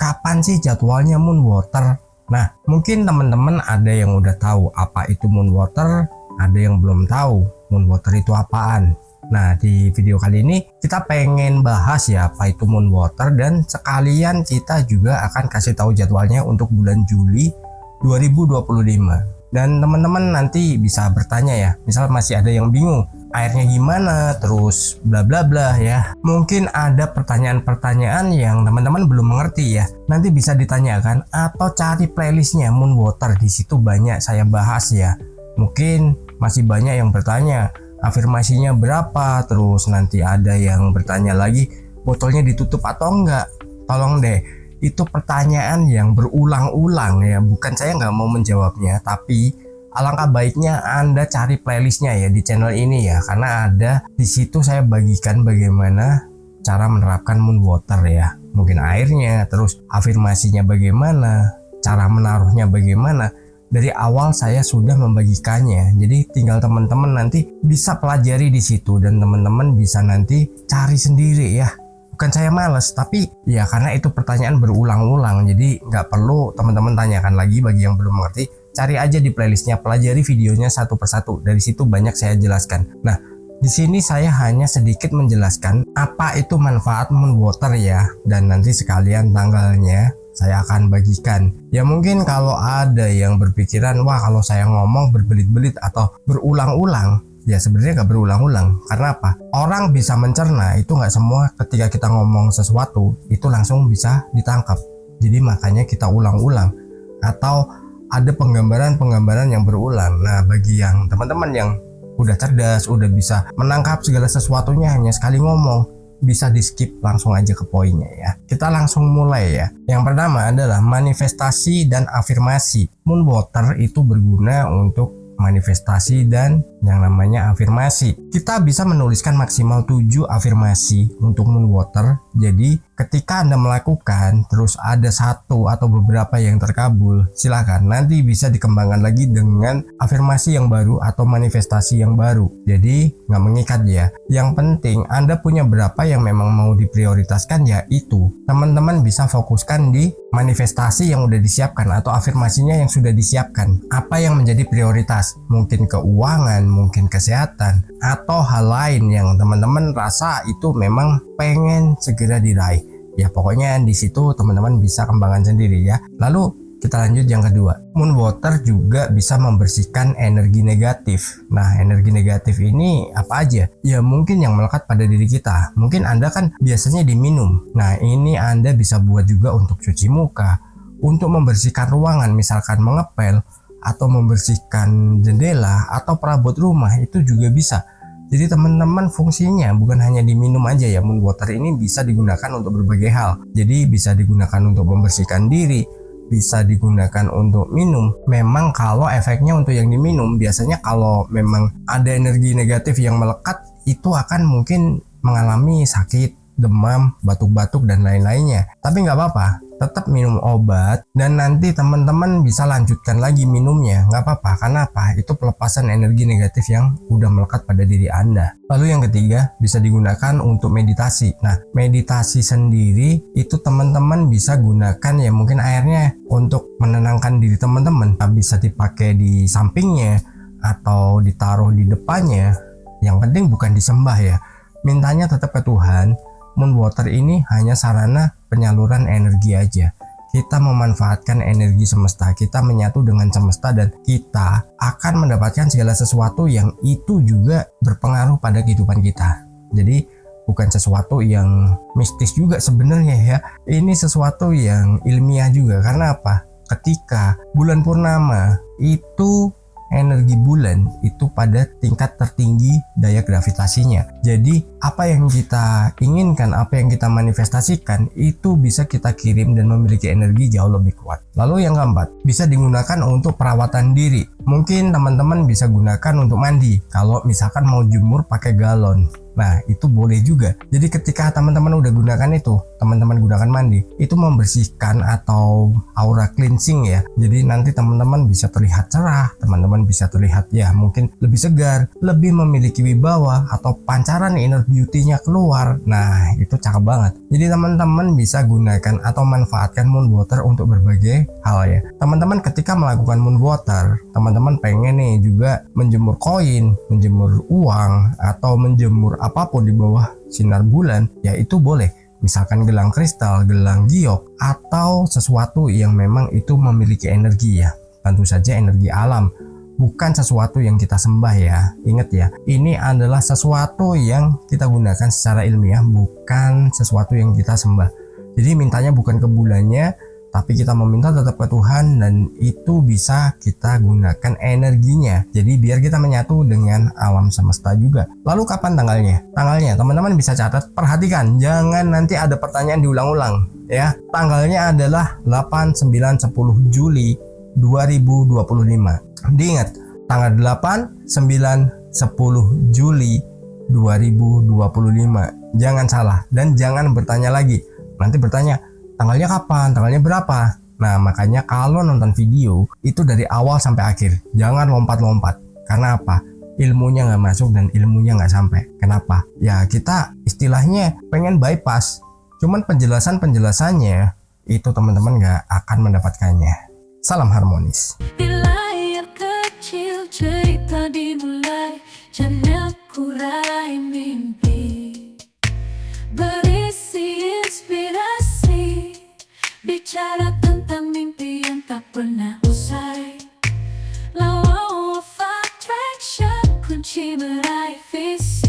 kapan sih jadwalnya moon water? Nah, mungkin teman-teman ada yang udah tahu apa itu moon water, ada yang belum tahu moon water itu apaan. Nah, di video kali ini kita pengen bahas ya apa itu moon water, dan sekalian kita juga akan kasih tahu jadwalnya untuk bulan Juli 2025. Dan teman-teman nanti bisa bertanya ya, misal masih ada yang bingung airnya gimana, terus bla bla bla ya. Mungkin ada pertanyaan-pertanyaan yang teman-teman belum mengerti ya. Nanti bisa ditanyakan atau cari playlistnya moon water, di situ banyak saya bahas ya. Mungkin masih banyak yang bertanya afirmasinya berapa, terus nanti ada yang bertanya lagi botolnya ditutup atau enggak. Tolong deh, itu pertanyaan yang berulang-ulang ya, bukan saya nggak mau menjawabnya, tapi alangkah baiknya Anda cari playlistnya ya di channel ini ya, karena ada di situ saya bagikan bagaimana cara menerapkan moon water ya, mungkin airnya, terus afirmasinya bagaimana, cara menaruhnya bagaimana. Dari awal saya sudah membagikannya, jadi tinggal teman-teman nanti bisa pelajari di situ, dan teman-teman bisa nanti cari sendiri ya. Bukan saya males, tapi ya karena itu pertanyaan berulang-ulang, jadi nggak perlu teman-teman tanyakan lagi. Bagi yang belum mengerti, cari aja di playlistnya, pelajari videonya satu persatu, dari situ banyak saya jelaskan. Nah, di sini saya hanya sedikit menjelaskan apa itu manfaat moon water ya, dan nanti sekalian tanggalnya saya akan bagikan. Ya mungkin kalau ada yang berpikiran, wah kalau saya ngomong berbelit-belit atau berulang-ulang, ya sebenarnya nggak berulang-ulang. Karena apa? Orang bisa mencerna, itu nggak semua ketika kita ngomong sesuatu itu langsung bisa ditangkap. Jadi makanya kita ulang-ulang, atau ada penggambaran-penggambaran yang berulang. Nah, bagi yang teman-teman yang udah cerdas, udah bisa menangkap segala sesuatunya hanya sekali ngomong, bisa di skip langsung aja ke poinnya ya. Kita langsung mulai ya. Yang pertama adalah manifestasi dan afirmasi. Moon water itu berguna untuk manifestasi dan yang namanya afirmasi. Kita bisa menuliskan maksimal 7 afirmasi untuk moon water. Jadi ketika Anda melakukan terus ada satu atau beberapa yang terkabul, silakan nanti bisa dikembangkan lagi dengan afirmasi yang baru atau manifestasi yang baru. Jadi nggak mengikat ya. Yang penting Anda punya berapa yang memang mau diprioritaskan, ya itu teman-teman bisa fokuskan di manifestasi yang udah disiapkan atau afirmasinya yang sudah disiapkan. Apa yang menjadi prioritas? Mungkin keuangan, mungkin kesehatan, atau hal lain yang teman-teman rasa itu memang pengen segera diraih. Ya pokoknya di situ teman-teman bisa kembangkan sendiri ya. Lalu kita lanjut yang kedua. Moon water juga bisa membersihkan energi negatif. Nah, energi negatif ini apa aja? Ya mungkin yang melekat pada diri kita. Mungkin Anda kan biasanya diminum. Nah, ini Anda bisa buat juga untuk cuci muka, untuk membersihkan ruangan, misalkan mengepel, atau membersihkan jendela atau perabot rumah, itu juga bisa. Jadi teman-teman fungsinya bukan hanya diminum aja ya. Moon water ini bisa digunakan untuk berbagai hal. Jadi bisa digunakan untuk membersihkan diri, bisa digunakan untuk minum. Memang kalau efeknya untuk yang diminum, biasanya kalau memang ada energi negatif yang melekat, itu akan mungkin mengalami sakit, demam, batuk-batuk dan lain-lainnya. Tapi nggak apa-apa, tetap minum obat, dan nanti teman-teman bisa lanjutkan lagi minumnya, nggak apa-apa. Karena apa? Itu pelepasan energi negatif yang udah melekat pada diri Anda. Lalu yang ketiga, bisa digunakan untuk meditasi. Nah, meditasi sendiri itu teman-teman bisa gunakan ya, mungkin airnya untuk menenangkan diri teman-teman. Bisa dipakai di sampingnya atau ditaruh di depannya. Yang penting bukan disembah ya, mintanya tetap ke Tuhan. Moon water ini hanya sarana penyaluran energi aja. Kita memanfaatkan energi semesta, kita menyatu dengan semesta, dan kita akan mendapatkan segala sesuatu yang itu juga berpengaruh pada kehidupan kita. Jadi bukan sesuatu yang mistis juga sebenarnya ya. Ini sesuatu yang ilmiah juga. Karena apa? Ketika bulan purnama itu energi bulan itu pada tingkat tertinggi daya gravitasinya. Jadi apa yang kita inginkan, apa yang kita manifestasikan, itu bisa kita kirim dan memiliki energi jauh lebih kuat. Lalu yang keempat, bisa digunakan untuk perawatan diri. Mungkin teman-teman bisa gunakan untuk mandi. Kalau misalkan mau jemur pakai galon, nah itu boleh juga. Jadi ketika teman-teman udah gunakan itu, teman-teman gunakan mandi itu membersihkan atau aura cleansing ya. Jadi nanti teman-teman bisa terlihat cerah, teman-teman bisa terlihat ya mungkin lebih segar, lebih memiliki wibawa atau pancaran inner beauty-nya keluar. Nah, itu cakep banget. Jadi teman-teman bisa gunakan atau manfaatkan moon water untuk berbagai hal ya. Teman-teman ketika melakukan moon water, teman-teman pengen nih juga menjemur koin, menjemur uang atau menjemur apapun di bawah sinar bulan, ya itu boleh. Misalkan gelang kristal, gelang giok, atau sesuatu yang memang itu memiliki energi ya. Tentu saja energi alam, bukan sesuatu yang kita sembah ya. Ingat ya, ini adalah sesuatu yang kita gunakan secara ilmiah, bukan sesuatu yang kita sembah. Jadi mintanya bukan ke bulannya, tapi kita meminta tetap ke Tuhan dan itu bisa kita gunakan energinya. Jadi biar kita menyatu dengan alam semesta juga. Lalu kapan tanggalnya? Tanggalnya teman-teman bisa catat, perhatikan jangan nanti ada pertanyaan diulang-ulang ya. Tanggalnya adalah 8, 9, 10 Juli 2025. Diingat, tanggal 8, 9, 10 Juli 2025. Jangan salah dan jangan bertanya lagi. Nanti bertanya tanggalnya kapan, tanggalnya berapa. Nah makanya kalau nonton video itu dari awal sampai akhir, jangan lompat-lompat. Karena apa? Ilmunya nggak masuk dan ilmunya nggak sampai. Kenapa? Ya kita istilahnya pengen bypass, cuman penjelasannya itu teman-teman nggak akan mendapatkannya. Salam harmonis. Di layar kecil cerita dimulai, channel Kurai Mimpi berisi inspirasi, bicara tentang mimpi yang tak pernah usai. Law of attraction, kunci meraih visi.